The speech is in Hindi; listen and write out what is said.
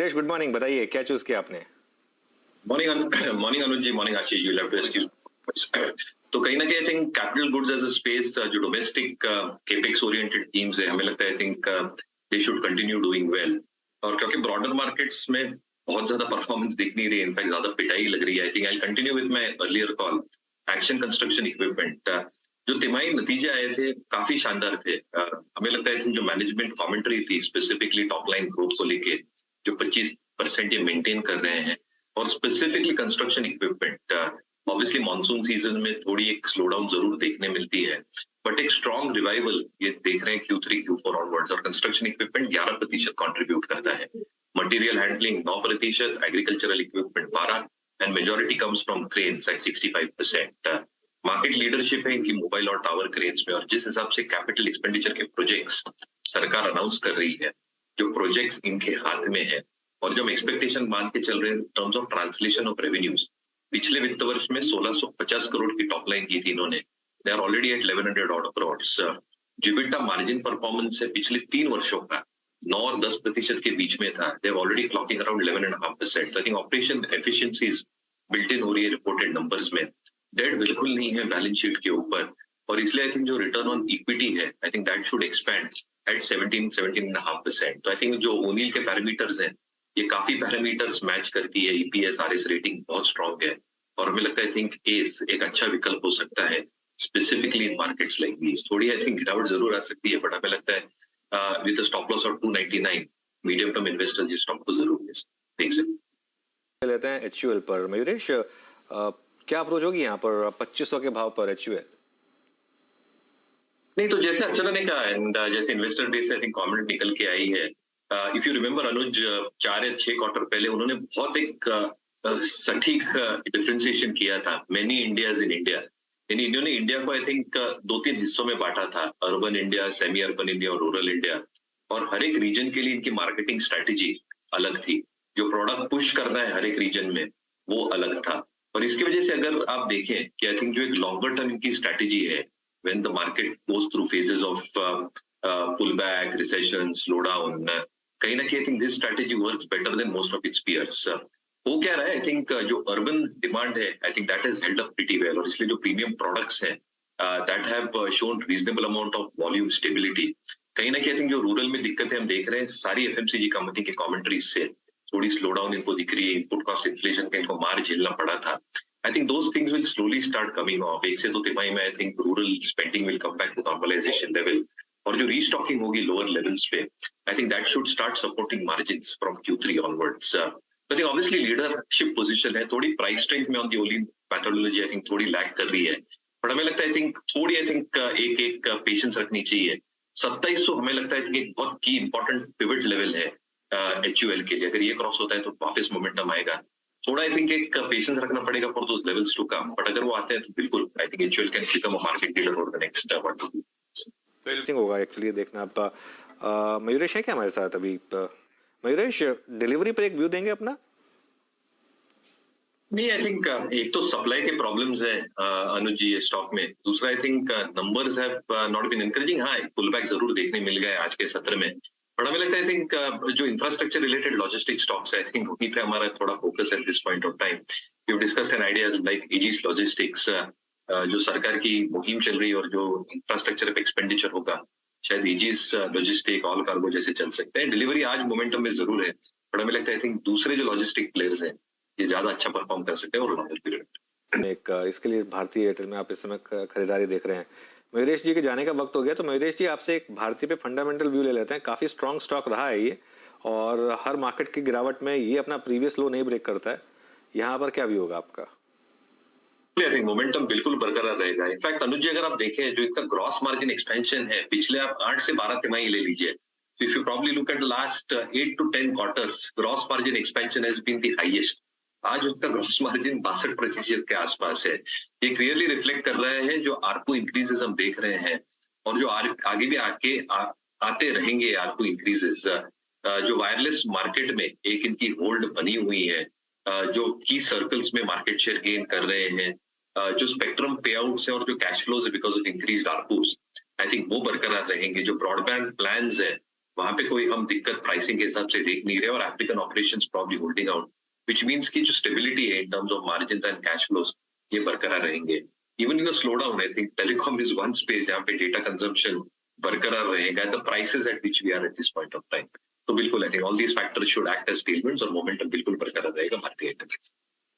Suresh, good morning. बताइए क्या चूज किया आपने? Morning Anuj ji, morning Ashish, you have to excuse. तो कहीं ना कहीं I think capital goods as a space, जो डोमेस्टिक केपेक्स ओरिएंटेड टीम्स है, हमें लगता है I think they should continue doing well. और क्योंकि ब्रॉडर मार्केट्स में बहुत ज्यादा परफॉर्मेंस दिख नहीं रही है, इनफैक्ट ज्यादा पिटाई लग रही है, I think I continue with my earlier call. Action construction equipment, जो तिमाही नतीजे आए थे काफी शानदार थे। हमें लगता है जो मैनेजमेंट कमेंट्री थी स्पेसिफिकली टॉप लाइन ग्रोथ को लेके, जो 25% ये मेंटेन कर रहे हैं, और specifically construction equipment, obviously monsoon season में थोड़ी एक स्लो डाउन जरूर देखने मिलती है, बट एक स्ट्रॉन्ग रिवाइवल ये देख रहे हैं Q3 Q4 ऑनवर्ड्स। और कंस्ट्रक्शन इक्विपमेंट 11% कंट्रीब्यूट करता है, material handling 9%, agricultural equipment 12%, and majority comes from cranes at 65%। Market leadership है इनकी मोबाइल और टावर क्रेन्स में। और जिस हिसाब से कैपिटल एक्सपेंडिचर के प्रोजेक्ट्स सरकार अनाउंस कर रही है, जो प्रोजेक्ट्स इनके हाथ में है, और जो हम एक्सपेक्टेशन मान के चल रहे हैं terms of translation of revenues, पिछले वित्त वर्ष में 1650 करोड़ की टॉप लाइन की थी इन्होंने, they are already at 1100 odd crores. EBITDA margin performance है पिछले 3 वर्षों का 9 और 10% के बीच में था, they are already clocking around 11.5%। I think operation efficiencies built in हो रही है रिपोर्टेड नंबर्स में, डेट बिल्कुल नहीं है बैलेंस शीट के ऊपर, और इसलिए आई थिंक जो रिटर्न ऑन इक्विटी है, I think that should expand at 17.5%। तो आई थिंक जो ओनिल के पैरामीटर्स हैं, ये काफी पैरामीटर्स मैच करती है। ईपीएस आरएस रेटिंग बहुत स्ट्रांग है, और हमें लगता है आई थिंक एस एक अच्छा विकल्प हो सकता है specifically in markets like these. थोड़ी आई थिंक गिरावट जरूर आ सकती है, बट हमें लगता है with stop loss of 299 medium term investors ये स्टॉक को जरूर देख सकते लेते हैं HUL पर। मयूरेश, क्या अप्रोच होगी यहाँ पर 2500 के भाव पर HUL? नहीं, तो जैसे अर्चना ने कहा, एंड जैसे इन्वेस्टर डे से आई थिंक कमेंट निकल के आई है, इफ यू रिमेंबर अनुज, 4 या 6 क्वार्टर पहले उन्होंने बहुत एक सटीक डिफरेंशिएशन किया था, मेनी इंडियाज इन इंडिया। यानी इन्होंने इंडिया को आई थिंक 2-3 हिस्सों में बांटा था, urban India, semi urban India और रूरल इंडिया, और हर एक रीजन के लिए इनकी मार्केटिंग स्ट्रेटेजी अलग थी। जो प्रोडक्ट पुश करना है हर एक रीजन में वो अलग था, और इसकी वजह से अगर आप देखें कि आई थिंक जो एक लॉन्गर टर्म इनकी स्ट्रेटेजी है, when the market goes through phases of pullback, recession, slowdown, कहीं ना कहीं I think this strategy works better than most of its peers. वो क्या रहा है, आई थिंक जो अर्बन डिमांड है, I think that has held up pretty well, और इसलिए जो प्रीमियम प्रोडक्ट्स हैं that have shown reasonable amount of volume stability. कहीं ना कहीं आई थिंक जो रूरल में दिक्कतें हम देख रहे हैं सारी एफएमसीजी कंपनी के कमेंट्रीज से, थोड़ी स्लो डाउन इनको दिख रही है, इनपुट कॉस्ट इन्फ्लेशन का इनको मार झेलना पड़ा था। I think those things will slowly start coming off. 1 से 2 तिमाही में I think rural spending will come back to normalization level, और जो restocking होगी lower levels पे, I think that should start supporting margins from Q3 onwards. I think obviously leadership position है, थोड़ी price strength में on the only methodology I think थोड़ी lag कर रही है, but हमें लगता है I think थोड़ी एक patience रखनी चाहिए। 2700 हमें लगता है कि एक बहुत की important pivot level है HUL के लिए, अगर ये क्रॉस होता है तो वापस मोमेंटम आएगा। थोड़ा आई थिंक एक पेशेंस रखना पड़ेगा for those levels to come, but अगर वो आते हैं तो बिल्कुल I think HUL can become a market leader for the next 1 to 2 years। Interesting होगा एक्चुअली देखना। आप मयूरेश है क्या हमारे साथ अभी? मयूरेश, डिलीवरी पर एक व्यू देंगे अपना? नहीं, आई थिंक एक तो सप्लाई के प्रॉब्लम्स है अनुज जी स्टॉक में, दूसरा I think numbers have not been encouraging. हाँ, पुल बैक जरूर देखने मिल गया है आज के सत्र में, बट हमें लगता है आई थिंक जो इंफ्रास्ट्रक्चर रिलेटेड लॉजिस्टिक स्टॉक्स है, आई थिंक उन्हीं पे हमारा थोड़ा फोकस है this point of time. We have discussed an idea like Aegis logistics, जो सरकार की मुहिम चल रही है और जो इंफ्रास्ट्रक्चर पे एक्सपेंडिचर होगा, शायद एजिस लॉजिस्टिक ऑल कार्गो जैसे चल सकते हैं। डिलीवरी आज मोमेंटम में जरूर है, बट हमें लगता है आई थिंक दूसरे जो लॉजिस्टिक प्लेयर्स हैं ये ज्यादा अच्छा परफॉर्म कर सकते हैं और लॉन्गर पीरियड। एक इसके लिए भारतीय एयरटेल में आप इस समय खरीदारी देख रहे हैं। मयूरेश जी के जाने का वक्त हो गया, तो मयूरेश जी आपसे एक भारतीय पे फंडामेंटल व्यू ले लेते हैं। काफी स्ट्रांग स्टॉक रहा है ये, और हर मार्केट की गिरावट में ये अपना प्रीवियस लो नहीं ब्रेक करता है। यहाँ पर क्या व्यू होगा आपका? आई थिंक मोमेंटम बिल्कुल बरकरार रहेगा। इनफैक्ट अनुज जी, अगर आप देखें जो इनका ग्रॉस मार्जिन एक्सपेंशन है, पिछले आप 8 से 12 तिमाही ले लीजिए, if you probably look at the last 8 to 10 quarters, gross margin expansion has been the highest. आज उसका ग्रॉस मार्जिन 62% के आसपास है। ये क्लियरली रिफ्लेक्ट कर रहा है जो आरपू इंक्रीजेस हम देख रहे हैं, और जो आगे भी आते रहेंगे आरपू इंक्रीजेस। जो वायरलेस मार्केट में एक इनकी होल्ड बनी हुई है, जो की सर्कल्स में मार्केट शेयर गेन कर रहे हैं, जो स्पेक्ट्रम पे आउट्स है और जो कैश फ्लोज है because of increased ARPUs, I think वो बरकरार रहेंगे। जो ब्रॉडबैंड प्लान्स है वहां पे कोई हम दिक्कत प्राइसिंग के हिसाब से देख नहीं रहे और African operations probably holding out, which means कि जो स्टेबिलिटी है in terms of margins and cash flows ये बरकरार रहेंगे. Even in the slowdown I think telecom is one space जहां पे डेटा कंजम्पशन बरकरार रहेगा at the prices at which we are at this point of time. तो बिल्कुल I think all these factors should act as tailwinds और मोमेंटम बिल्कुल बरकरार रहेगा भारतीय एयरटेल.